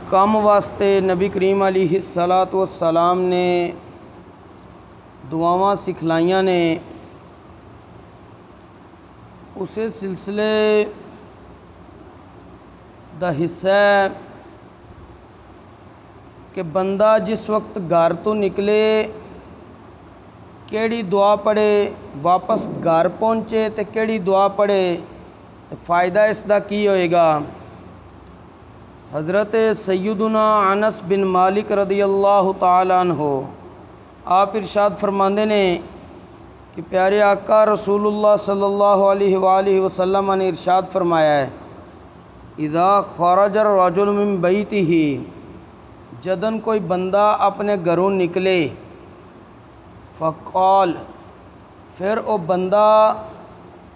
काम वास्ते नबी करीम अलैहिस्सलातु वस्सलाम ने दुआवां सिखलाइयां ने, उसे सिलसिले दा हिस्सा है कि बंदा जिस वक्त घर तो निकले केड़ी दुआ पढ़े, वापस घर पहुँचे तो केड़ी दुआ पढ़े तो फ़ायदा इसका की होएगा। हज़रत सैयदुना अनस बिन मालिक रदियल्लाहु ताला अन्हो आप इरशाद फरमाते ने कि प्यारे आका रसूलुल्लाह सल्लल्लाहु अलैहि वसल्लम ने इरशाद फरमाया है, इज़ा खरज रजुल मिन बैतिही, जदन कोई बंदा अपने घरों निकले, फ़क़ाल, फिर वो बंदा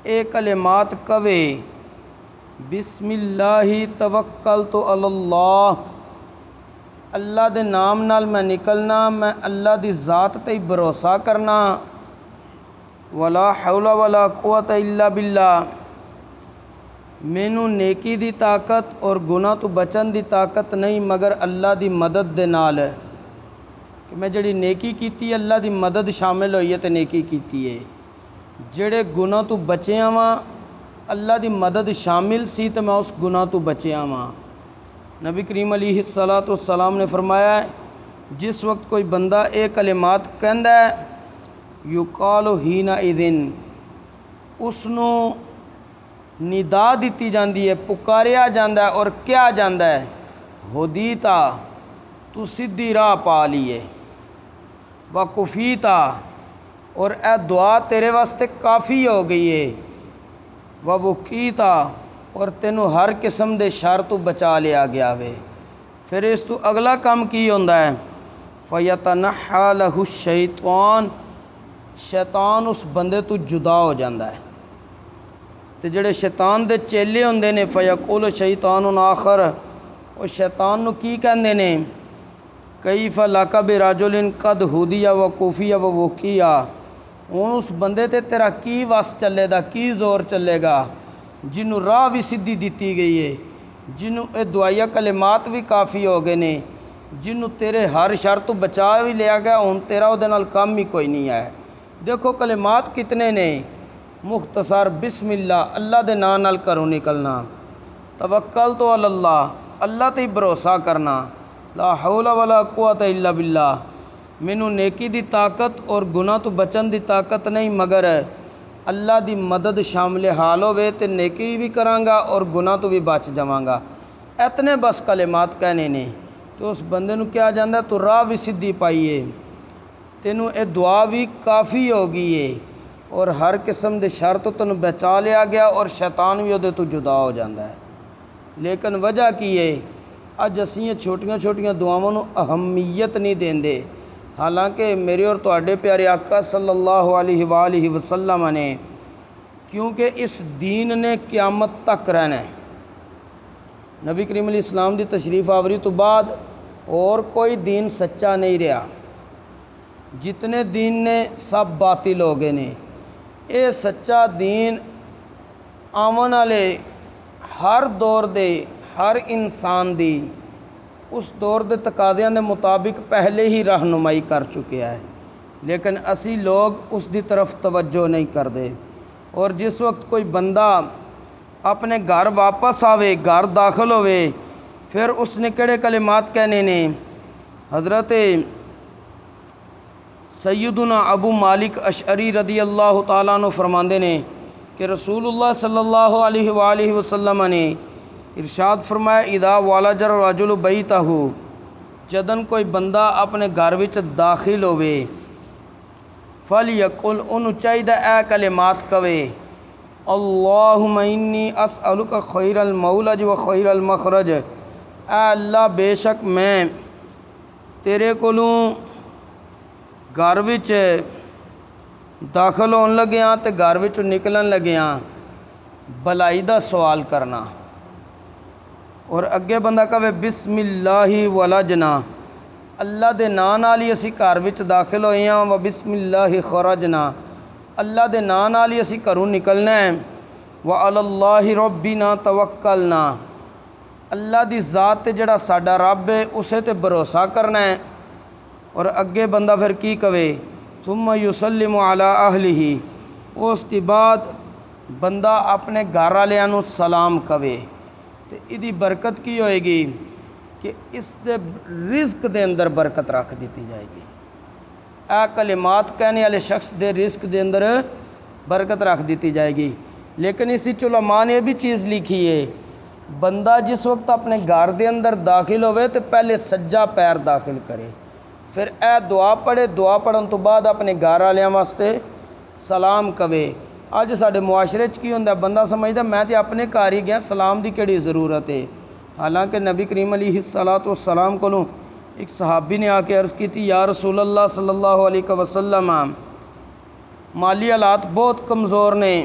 एक कलिमात कवे, बिस्मिल्लाहि तवक्कलतु अलल्लाह, अल्लाह दे नाम नाल मैं निकलना, मैं अल्लाह दी ज़ात ते भरोसा करना, वला हौला वला कुव्वता इल्ला बिल्लाह, मैनू नेकी दी ताकत और गुनाह तो बचन दी ताकत नहीं मगर अल्लाह दी मदद दे नाल है कि मैं जड़ी नेकी कीती अल्लाह दी मदद शामिल होई है तो नेकी कीती है, जेड़े गुनाह तो बचिया वां अल्लाह दी मदद शामिल सी तो मैं उस गुनाह तो बचिया वां। नबी करीम अलैहिस्सलातु वस्सलाम ने फरमाया, जिस वक्त कोई बंदा ये कलिमात कहंदा है, युकालो हीना इदिन, उसनू निदा दी जाती है, पुकारिया जाता है और क्या जाता है, हुदीता, तू सीधी राह पा लीए, व कुफीता, और ए दुआ तेरे वास्ते काफ़ी हो गई है, व वकीता, और तेनू हर किस्म के शर तो बचा लिया गया वे। फिर इस तो अगला काम की होंदा है, फ़यतनहा लहु शैतान, शैतान उस बंदे तो जुदा हो जाता है। तो जेड़े शैतान दे चेले होंदे ने, फ़यकुल शैतान आखर, वो शैतान नू की कहंदे ने, कैफ लका बिरजुलिन कद हुदिया व कुफिया व वकिया, हुण उस बंदे ते तेरा की वस चलेगा, की जोर चलेगा, जिन्हों राह भी सीधी दी गई है, जिन्हों ये दुआया कलिमात भी काफ़ी हो गए ने, जिन्हों तेरे हर शर तो बचा भी लिया गया, हुण तेरा उहदे नाल काम ही कोई नहीं है। देखो कलिमात कितने ने, मुख्तसर, बिस्मिल्लाह, अल्लाह दे नाम नाल घरों निकलना, तवक्कल तो अल्लाह, अल्लाह ते ही भरोसा करना, ला हौला वला कुव्वता इल्ला बिल्लाह, मैनू नेकी दी ताकत और गुनाह तो बचन दी ताकत नहीं मगर अल्लाह दी मदद शामिल हाल होवे तो नेकी भी करांगा और गुनाह तो भी बच जावांगा। इतने बस कलिमात कहने ने तो उस बंदे नू क्या जाता, तो राह भी सीधी पाई है, तेनू ये दुआ भी काफ़ी हो गई है और हर किस्म के शर तो तेन बचा लिया गया और शैतान भी उहदे तो जुदा हो जाता है। लेकिन वजह की है, अज असीं ये छोटियां छोटियां दुआवां नू अहमियत नहीं देंदे, हालांकि मेरे और तुहाडे प्यारे आका सल्लल्लाहु अलैहि वसल्लम ने, क्योंकि इस दीन ने क़यामत तक रहना है। नबी करीम इस्लाम की तशरीफ़ आवरी तो बाद और कोई दीन सच्चा नहीं रहा, जितने दीन ने सब बातिल हो गए ने। ये सच्चा दीन आवन वाले हर दौर दे हर इंसान दी उस दौर के तकादियां के मुताबिक पहले ही रहनुमाई कर चुके है, लेकिन असी लोग उसकी तरफ तवज्जो नहीं करते। और जिस वक्त कोई बंदा अपने घर वापस आवे, घर दाखिल होवे, फिर उसने केड़े कलिमात कहने ने। हज़रत सैयदुना अबू मालिक अशअरी रदियल्लाहु ताला अन्हु फरमाते ने कि रसूलुल्लाह सल्लल्लाहु अलैहि वसल्लम ने इरशाद फरमाया, इदा वालजर रजुल बैतहू, जदन कोई बंदा अपने घर विच दाखिल होवे, फल यकुल, उन्होंने चाहिए ए कलिमात कवे, अल्लाहुम्मा इन्नी अस्अलुका खैरल मौलज व खैरल मखरज, ए अल्लाह बेशक मैं तेरे कोलों घर विच दाखिल होने लग्या तो घर विचों निकलन लग्या भलाई दा सवाल करना। और अगे बंदा कहे बिस्मिल्लाहि वलजना, अल्लाह दे नां नाल ही असी घर विच दाखिल होए हैं, व बिस्मिल्लाहि खरजना, अल्लाह दे नां नाल ही असी घरों निकलना है, व अलल्लाहि रब्बिना तवक्कलना, अल्लाह दी ज़ात ते जिहड़ा साडा रब है उसे ते भरोसा करना है। और अगे बंदा फिर की कवे, सुम्मा युसल्लिमु अला अहलिही, उस दी बाद बंदा अपने घर वालियां नूं सलाम कवे। तो इहदी बरकत की होएगी कि इस दे रिज़्क दे अंदर बरकत रख दी जाएगी। आ कलिमात कहने वाले शख्स दे रिज़्क दे अंदर बरकत रख दी जाएगी। लेकिन इस उलमा ने भी चीज़ लिखी है, बंदा जिस वक्त अपने घर के अंदर दाखिल होवे तो पहले सज्जा पैर दाखिल करे, फिर ए दुआ पढ़े, दुआ पढ़न तो बाद अपने घर वालियां वास्ते सलाम कवे। अज साडे मुआशरे च की हुंदा, बंदा समझदा मैं तो अपने घर ही गया, सलाम की केड़ी ज़रूरत है। हालांकि नबी करीम अलैहिस्सलातु वस्सलाम कोलों एक सहाबी ने आके अर्ज़ की थी, या रसूल अल्लाह सल्लल्लाहु अलैहि वसल्लम, माली हालात बहुत कमज़ोर ने,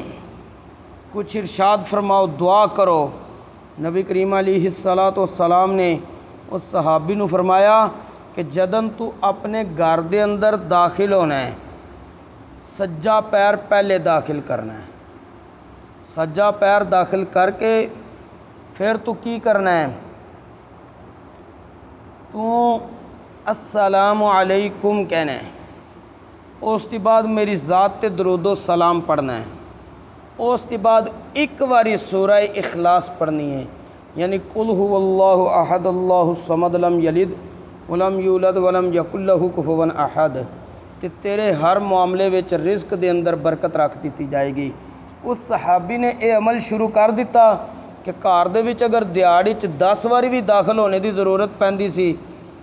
कुछ इरशाद फरमाओ, दुआ करो। नबी करीम अलैहिस्सलातु वस्सलाम ने उस सहाबी नूं फरमाया कि जदन तू अपने घर दे अंदर दाखिल होना है, सज्जा पैर पहले दाखिल करना है। सज्जा पैर दाखिल करके फिर तू की करना है, तू अस्सलामु अलैकुम कहना है। उसके बाद मेरी ज़ात ते दरूदो सलाम पढ़ना है। उसके बाद एक बारी सूरह इखलास पढ़नी है, यानी कुल हुवल्लाहु अहद अल्लाहु समद लम यलिद वलम यूलद वलम यकुल लहू कुफुवन अहद। ते तेरे हर मामले विच रिज़्क दे अंदर बरकत रख दी जाएगी। उस सहाबी ने यह अमल शुरू कर दिता कि घर दे विच अगर दिहाड़ी 10 बारी भी दाखिल होने की ज़रूरत पैंदी सी,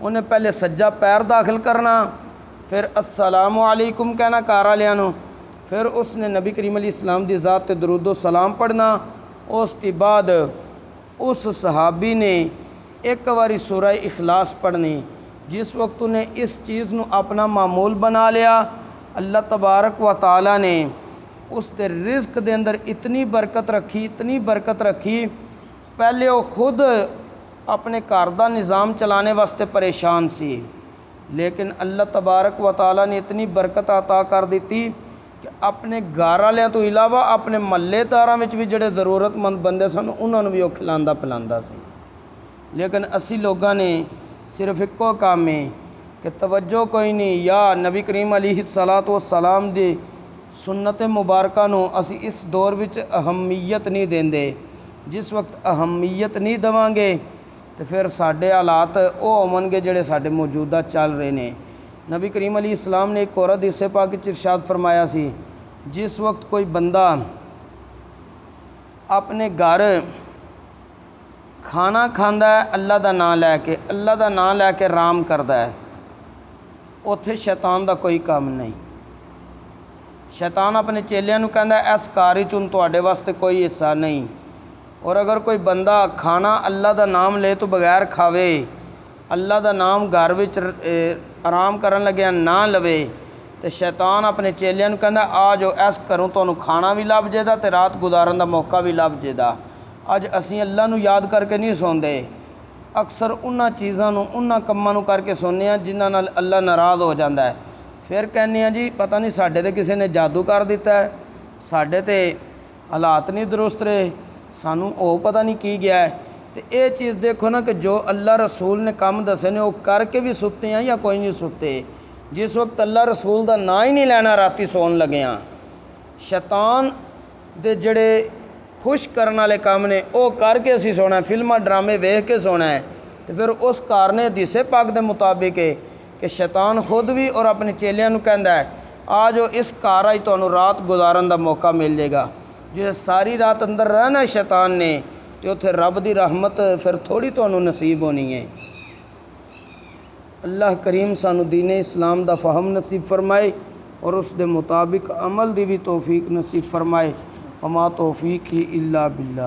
उन्हें पहले सज्जा पैर दाखिल करना, फिर अस्सलामु अलैकुम कहना घर वालियां नूं, फिर उसने नबी करीम अलैहिस्सलाम दी ज़ात ते दरूदो सलाम पढ़ना। उसके बाद उस सहाबी ने एक बारी सूरह इखलास पढ़नी। जिस वक्त उन्हें इस चीज़ नूं अपना मामूल बना लिया, अल्लाह तबारक व तआला ने उस दे रिज़्क दे अंदर इतनी बरकत रखी, इतनी बरकत रखी, पहले वो खुद अपने घर का निज़ाम चलाने वास्ते परेशान सी, लेकिन अल्लाह तबारक व तआला ने इतनी बरकत अता कर दी कि अपने घर वालियां तो इलावा अपने महल्लेदारां विच भी जिहड़े ज़रूरतमंद बंदे सन उन्होंने भी वो खिलांदा पिलांदा सी। लेकिन असी लोगों ने सिर्फ इक्को काम है कि तवज्जो कोई नहीं, या नबी करीम अलैहिस्सलातु वस्सलाम दी सुन्नत मुबारका नूं असी इस दौर विच अहमियत नहीं देंदे। जिस वक्त अहमियत नहीं देवांगे तो फिर साडे हालात वो होवणगे जिहड़े साडे मौजूदा चल रहे ने। नबी करीम अलैहिस्सलाम ने एक औरत हिस्से पाक च इरशाद फरमाया सी, जिस वक्त कोई बंदा अपने घर खाना खांदा है अल्लाह दा नाम लैके, अल्लाह दा नाम लैके आराम करदा है, उत्थे शैतान दा कोई काम नहीं। शैतान अपने चेलियां नूं कहंदा इस कार विच हुण तुहाडे वास्ते कोई हिस्सा नहीं। और अगर कोई बंदा खाना अल्लाह दा नाम ले तो बगैर खावे, अल्लाह दा नाम घर विच आराम करन लग्या ना लवे, तो शैतान अपने चेलियां नूं कहंदा आ जाओ इस घरों तुहानूं खाना भी लभ जेदा ते रात गुजारन दा मौका भी लभ जेदा। अज असीं अल्लाह नूं याद करके नहीं सौंदे, अक्सर उन्हां चीज़ां नूं उन्हां कम्मां नूं करके सोने आ जिन्हां नाल अल्लाह नाराज़ हो जाता है। फिर कहने आ जी पता नहीं साडे ते किसी ने जादू कर दिता है, साडे ते हालात नहीं दुरुस्त रहे, सानू ओ पता नहीं की गया है। तो ये चीज़ देखो ना कि जो अल्लाह रसूल ने काम दसे ने वो करके भी सुते हैं या कोई नहीं सुते। जिस वक्त अल्लाह रसूल का ना ही नहीं लेना राती सौन लगे हाँ, शैतान दे जड़े खुश करने वाले काम ने वो करके असी सोना है, फिल्मां ड्रामे वेख के सोना है। तो फिर उस कारण हदीसे पाक के मुताबिक है कि शैतान खुद भी और अपने चेलियां नूं कहंदा है आ जो इस कार आई तुहानूं रात गुजारन का मौका मिल जाएगा। जो सारी रात अंदर रहना शैतान ने तो उत्थे रब की रहमत फिर थोड़ी तुहानूं नसीब होनी है। अल्लाह करीम सानू दीन इस्लाम दा फहम नसीब फरमाए और उस दे मुताबिक अमल दी भी तौफीक नसीब फरमाए। वमा तौफीक इल्ला बिल्लाह।